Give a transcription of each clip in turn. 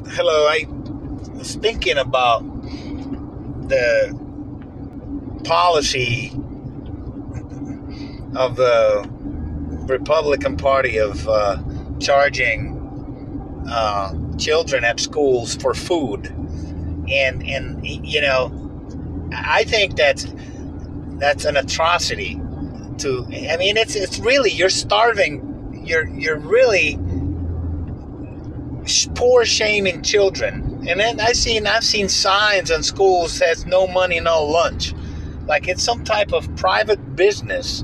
Hello, I was thinking about the policy of the Republican Party of charging children at schools for food, and I think that's an atrocity. I mean, it's really you're starving. You're really poor shaming children. And then I've seen signs on schools says no money, no lunch. Like it's some type of private business.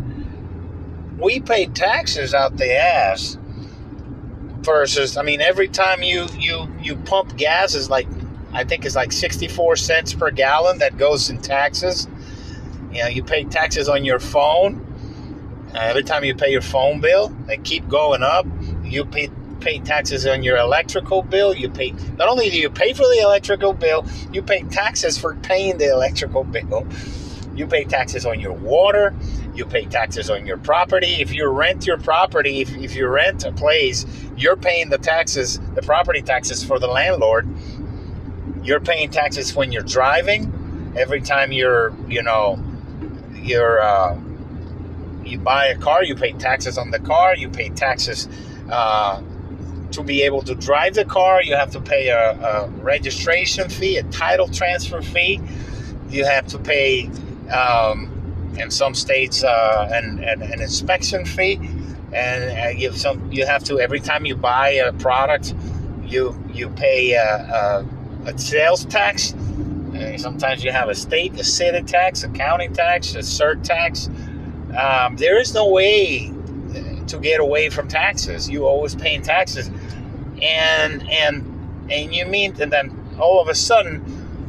We pay taxes out the ass versus, I mean, every time you pump gas is like, I think it's like 64 cents per gallon that goes in taxes. You pay taxes on your phone. Every time you pay your phone bill, they keep going up. You pay taxes on your electrical bill. Not only do you pay for the electrical bill, you pay taxes for paying the electrical bill. You pay taxes on your water. You pay taxes on your property. If you rent your property, if you rent a place, you're paying the taxes, the property taxes for the landlord. You're paying taxes when you're driving. Every time you buy a car, you pay taxes on the car. You pay taxes to be able to drive the car. You have to pay a registration fee, a title transfer fee. You have to pay, in some states, an inspection fee. And you have to, every time you buy a product, you pay a sales tax. Sometimes you have a city tax, a county tax, a cert tax. There is no way to get away from taxes. You always paying taxes, and then all of a sudden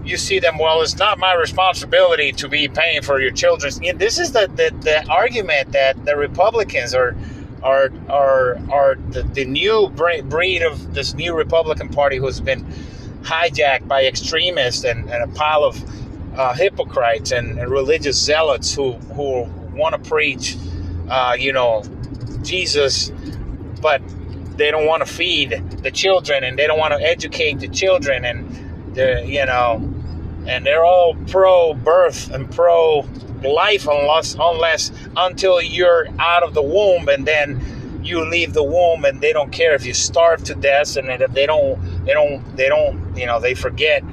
you see them. Well, it's not my responsibility to be paying for your children's. This is the argument that the Republicans are the new breed of this new Republican Party who's been hijacked by extremists and a pile of hypocrites and religious zealots who want to preach, Jesus, but they don't want to feed the children and they don't want to educate the children, and they're all pro-birth and pro-life unless until you're out of the womb, and then you leave the womb, and they don't care if you starve to death, and if they forget,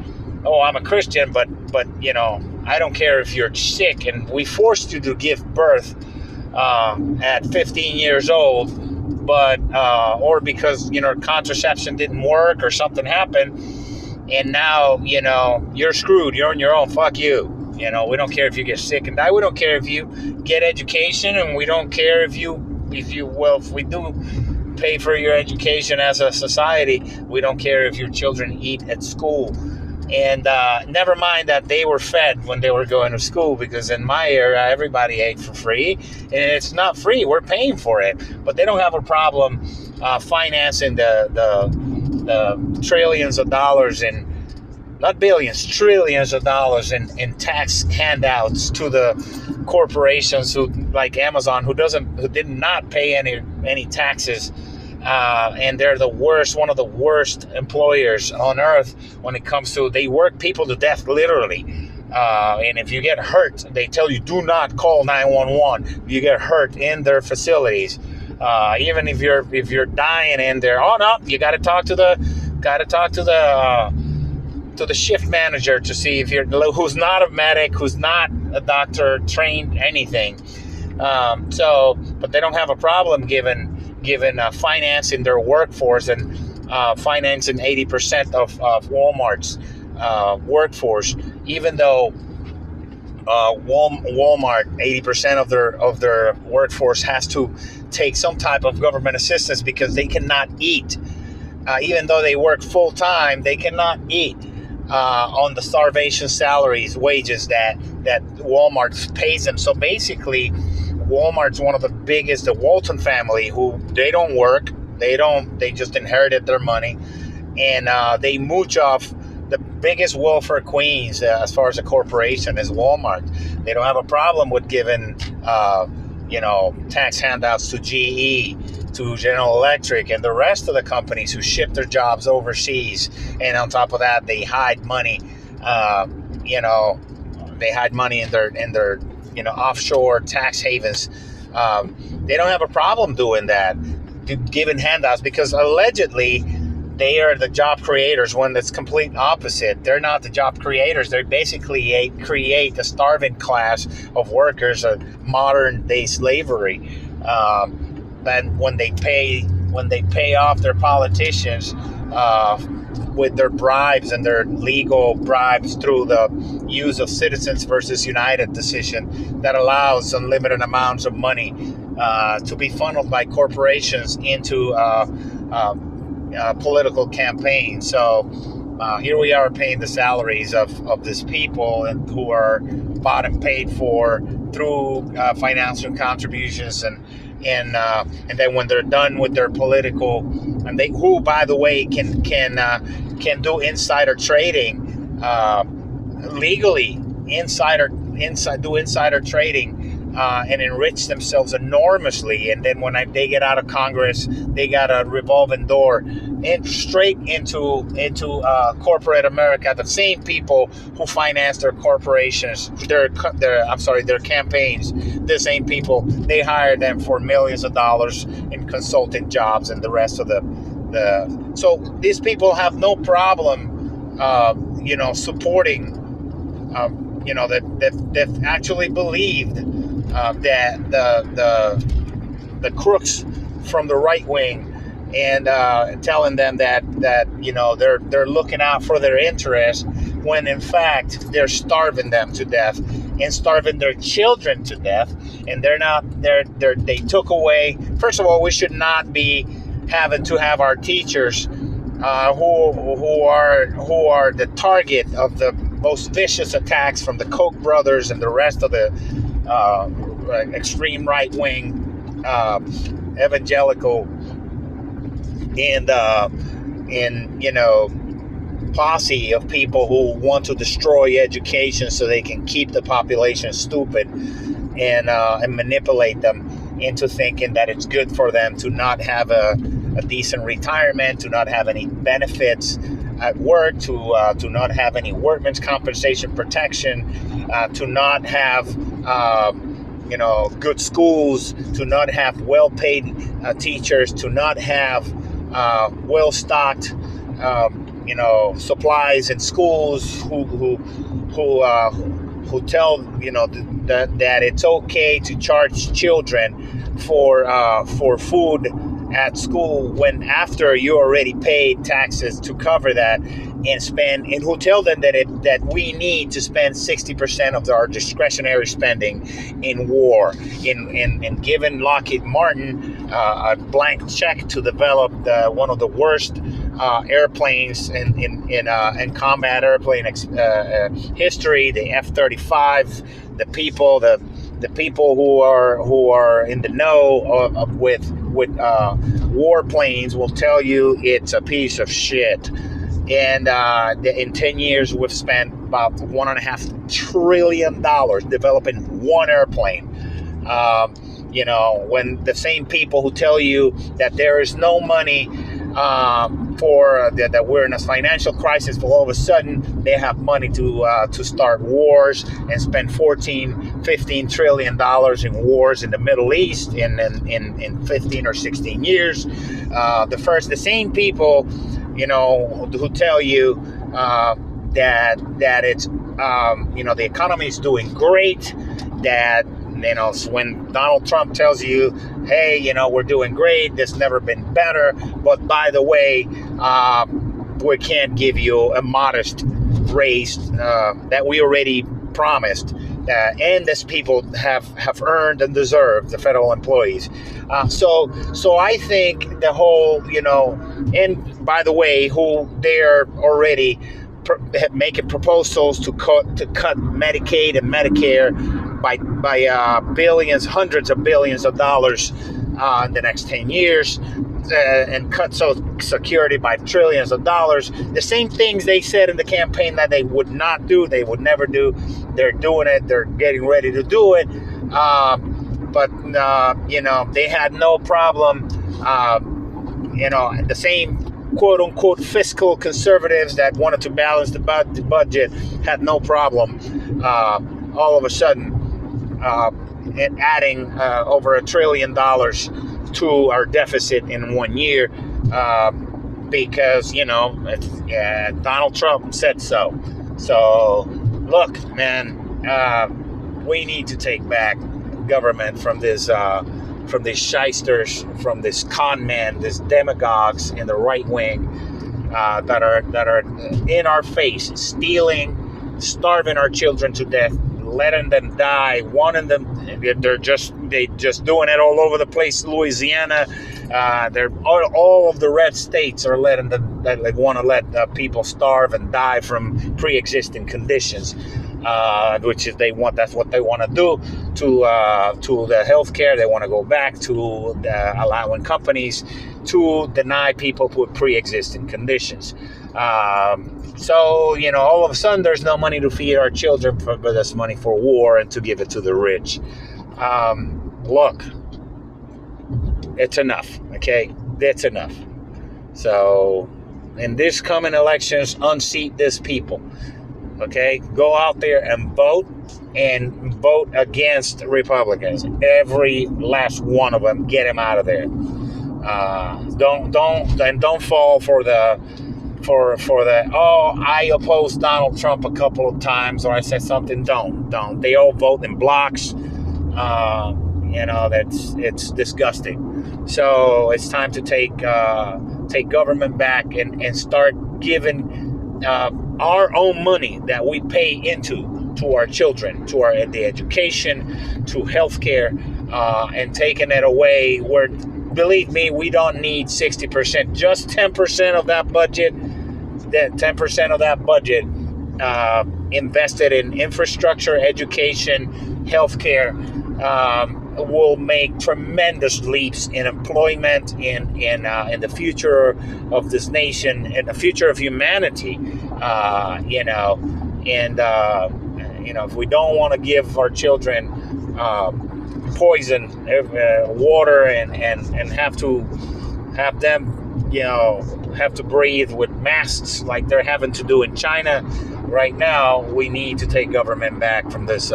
oh, I'm a Christian, but I don't care if you're sick, and we forced you to give birth at 15 years old, but or because contraception didn't work or something happened, and now you're screwed. You're on your own. Fuck you. We don't care if you get sick and die. We don't care if you get education, and we don't care if we do pay for your education as a society. We don't care if your children eat at school. And never mind that they were fed when they were going to school, because in my era, everybody ate for free. And it's not free. We're paying for it. But they don't have a problem financing the trillions of dollars in, not billions, trillions of dollars in tax handouts to the corporations who, like Amazon, who did not pay any taxes. And they're one of the worst employers on earth when it comes to, they work people to death, literally. And if you get hurt, they tell you, do not call 911. You get hurt in their facilities. Even if you're dying in there, oh no, you got to talk to the shift manager to see who's not a medic, who's not a doctor, trained anything. But they don't have a problem given financing their workforce and financing 80% of Walmart's workforce, even though Walmart 80% of their workforce has to take some type of government assistance because they cannot eat. Even though they work full time, they cannot eat on the starvation salaries, wages that Walmart pays them. So basically, Walmart's one of the biggest, the Walton family, who they don't work, they just inherited their money, and they mooch off the biggest welfare queens as far as a corporation is Walmart. They don't have a problem with giving tax handouts to GE to General Electric and the rest of the companies who ship their jobs overseas. And on top of that, they hide money. They hide money in their offshore tax havens. They don't have a problem doing that, giving handouts, because allegedly they are the job creators, when that's complete opposite. They're not the job creators. They basically create a starving class of workers, a modern day slavery. And when they pay off their politicians with their bribes and their legal bribes through the use of Citizens versus United decision that allows unlimited amounts of money to be funneled by corporations into political campaigns. So here we are paying the salaries of these people, and who are bought and paid for through financial contributions, and then when they're done with their political, and who by the way can do insider trading legally, do insider trading. And enrich themselves enormously, and then when they get out of Congress, they got a revolving door and straight into corporate America. The same people who finance their corporations, their campaigns, the same people, they hire them for millions of dollars in consulting jobs and the rest of the. So these people have no problem, supporting. That actually believed. That the crooks from the right wing, and telling them that they're looking out for their interests, when in fact they're starving them to death and starving their children to death. And they took away. First of all, we should not be having to have our teachers who are the target of the most vicious attacks from the Koch brothers and the rest of the extreme right-wing evangelical and posse of people who want to destroy education so they can keep the population stupid and manipulate them into thinking that it's good for them to not have a decent retirement, to not have any benefits at work, to not have any workman's compensation protection, to not have good schools, to not have well-paid teachers, to not have well-stocked supplies in schools, who tell that it's okay to charge children for food at school, when after you already paid taxes to cover that, and who tell them that we need to spend 60% of our discretionary spending in war, in giving Lockheed Martin a blank check to develop one of the worst airplanes in combat airplane history, the F-35. The people who are in the know with warplanes will tell you it's a piece of shit. And in 10 years, we've spent about $1.5 trillion developing one airplane. When the same people who tell you that there is no money that we're in a financial crisis, but all of a sudden they have money to start wars and spend $14-15 trillion in wars in the Middle East in 15 or 16 years. The same people, who tell you that it's the economy is doing great, that when Donald Trump tells you, hey, we're doing great, it's never been better, but by the way, we can't give you a modest raise that we already promised, and these people have earned and deserved, the federal employees. So I think the whole, and by the way, who they're already making proposals to cut Medicaid and Medicare by billions, hundreds of billions of dollars in the next 10 years, and cut Social Security by trillions of dollars. The same things they said in the campaign that they would not do, they would never do. They're doing it. They're getting ready to do it. But they had no problem The same quote unquote fiscal conservatives that wanted to balance the budget had no problem all of a sudden adding over $1 trillion to our deficit in 1 year because Donald Trump said so. So look, man, we need to take back government from these shysters, from this con men, these demagogues in the right wing that are in our face, stealing, starving our children to death, letting them die, wanting them. They just doing it all over the place. Louisiana, they're all of the red states are letting them. They want to let people starve and die from pre-existing conditions. Which is that's what they want to do to the healthcare. They want to go back to allowing companies to deny people with pre-existing conditions. So all of a sudden there's no money to feed our children, but there's money for war and to give it to the rich. Look, it's enough. Okay, it's enough. So in this coming elections, unseat these people. Okay, go out there and vote against Republicans. Every last one of them, get them out of there. Don't fall for the I opposed Donald Trump a couple of times, or I said something. Don't. They all vote in blocks. It's disgusting. So it's time to take government back and start giving our own money that we pay into to our children, to the education, to healthcare, and taking it away. Where, believe me, we don't need 60%. Just 10% of that budget. That 10% of that budget invested in infrastructure, education, healthcare will make tremendous leaps in employment in the future of this nation and the future of humanity. If we don't want to give our children poison water and have them have to breathe with masks like they're having to do in China right now, we need to take government back from this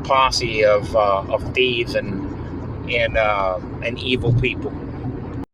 posse of thieves and evil people.